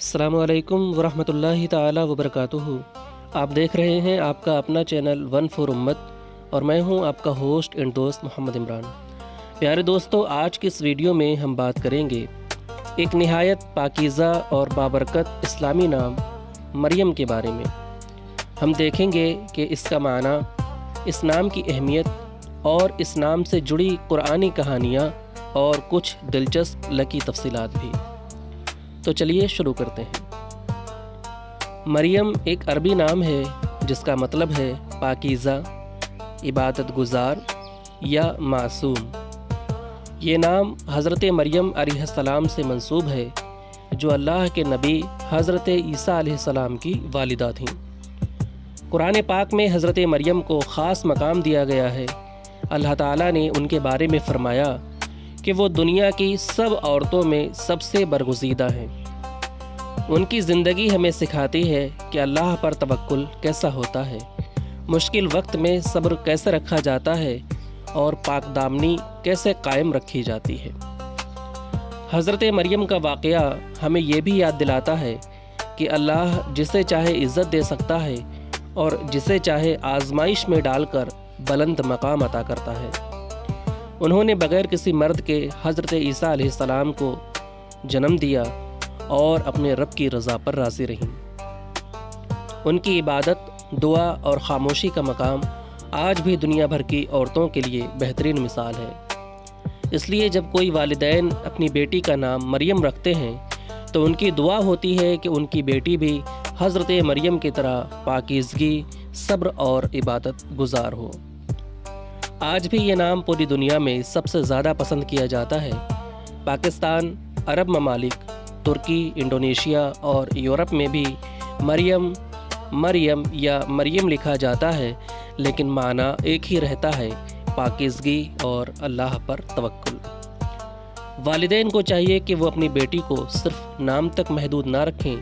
अस्सलामु अलैकुम वरहमतुल्लाहि ताला वबरकातुहू। आप देख रहे हैं आपका अपना चैनल वन फॉर उम्मत और मैं हूं आपका होस्ट एंड दोस्त मोहम्मद इमरान। प्यारे दोस्तों, आज की इस वीडियो में हम बात करेंगे एक निहायत पाकीज़ा और बाबरकत इस्लामी नाम मरियम के बारे में। हम देखेंगे कि इसका माना, इस नाम की अहमियत और इस नाम से जुड़ी कुरानी कहानियाँ और कुछ दिलचस्प लकी तफसीलात भी। तो चलिए शुरू करते हैं। मरियम एक अरबी नाम है जिसका मतलब है पाकीज़ा, इबादत गुजार या मासूम। ये नाम हज़रत मरियम अलैहिस्सलाम से मंसूब है, जो अल्लाह के नबी हज़रत ईसा अलैहिस्सलाम की वालिदा थीं। कुरान पाक में हज़रत मरियम को ख़ास मकाम दिया गया है। अल्लाह ताला ने उनके बारे में फ़रमाया कि वो दुनिया की सब औरतों में सबसे बरगुज़ीदा हैं। उनकी ज़िंदगी हमें सिखाती है कि अल्लाह पर तवक्कुल कैसा होता है, मुश्किल वक्त में सब्र कैसे रखा जाता है और पाकदामनी कैसे कायम रखी जाती है। हज़रत मरियम का वाक़या हमें ये भी याद दिलाता है कि अल्लाह जिसे चाहे इज़्ज़त दे सकता है और जिसे चाहे आजमाइश में डालकर बुलंद मकाम अता करता है। उन्होंने बग़ैर किसी मर्द के हज़रत ईसा अलैहिस्सलाम को जन्म दिया और अपने रब की रज़ा पर राज़ी रहीं। उनकी इबादत, दुआ और ख़ामोशी का मकाम आज भी दुनिया भर की औरतों के लिए बेहतरीन मिसाल है। इसलिए जब कोई वालिदैन अपनी बेटी का नाम मरियम रखते हैं तो उनकी दुआ होती है कि उनकी बेटी भी हज़रत मरियम की तरह पाकीज़गी, सब्र और इबादत गुजार हो। आज भी ये नाम पूरी दुनिया में सबसे ज़्यादा पसंद किया जाता है। पाकिस्तान, अरब ममालिक, तुर्की, इंडोनेशिया और यूरोप में भी मरियम, मरियम या मरियम लिखा जाता है, लेकिन माना एक ही रहता है, पाकीज़गी और अल्लाह पर तवक्कुल। वालिदैन को चाहिए कि वो अपनी बेटी को सिर्फ नाम तक महदूद ना रखें,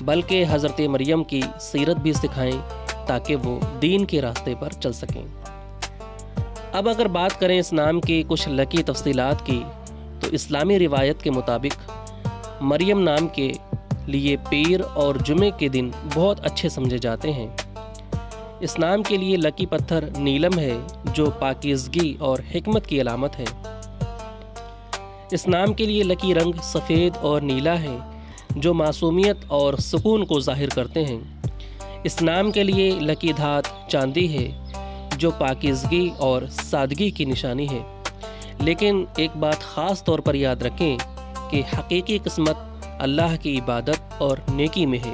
बल्कि हज़रत मरियम की सीरत भी सिखाएं ताकि वो दीन के रास्ते पर चल सकें। अब अगर बात करें इस नाम की कुछ लकी तफसीलात की, तो इस्लामी रिवायत के मुताबिक मरियम नाम के लिए पीर और जुमे के दिन बहुत अच्छे समझे जाते हैं। इस नाम के लिए लकी पत्थर नीलम है, जो पाकीज़गी और हिकमत की अलामत है। इस नाम के लिए लकी रंग सफ़ेद और नीला है, जो मासूमियत और सुकून को ज़ाहिर करते हैं। इस नाम के लिए लकी धात चांदी है, जो पाकीज़गी और सादगी की निशानी है। लेकिन एक बात ख़ास तौर पर याद रखें कि हकीकी किस्मत अल्लाह की इबादत और नेकी में है।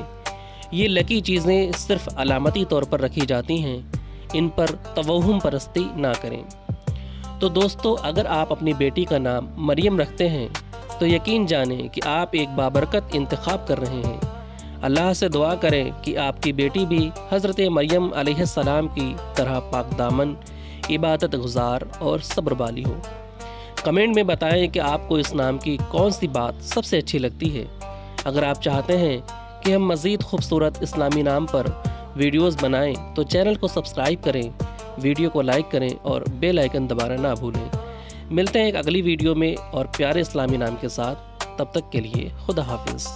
ये लकी चीज़ें सिर्फ अलामती तौर पर रखी जाती हैं, इन पर तवहुम परस्ती ना करें। तो दोस्तों, अगर आप अपनी बेटी का नाम मरियम रखते हैं तो यकीन जानें कि आप एक बाबरकत इंतखाब कर रहे हैं। अल्लाह से दुआ करें कि आपकी बेटी भी हज़रत मरियम अलैहिस्सलाम की तरह पाकदामन, इबादत गुजार और सब्र वाली हो। कमेंट में बताएं कि आपको इस नाम की कौन सी बात सबसे अच्छी लगती है। अगर आप चाहते हैं कि हम मज़ीद खूबसूरत इस्लामी नाम पर वीडियोस बनाएं तो चैनल को सब्सक्राइब करें, वीडियो को लाइक करें और बेल आइकन दबाना ना भूलें। मिलते हैं एक अगली वीडियो में और प्यारे इस्लामी नाम के साथ। तब तक के लिए खुदा हाफिज़।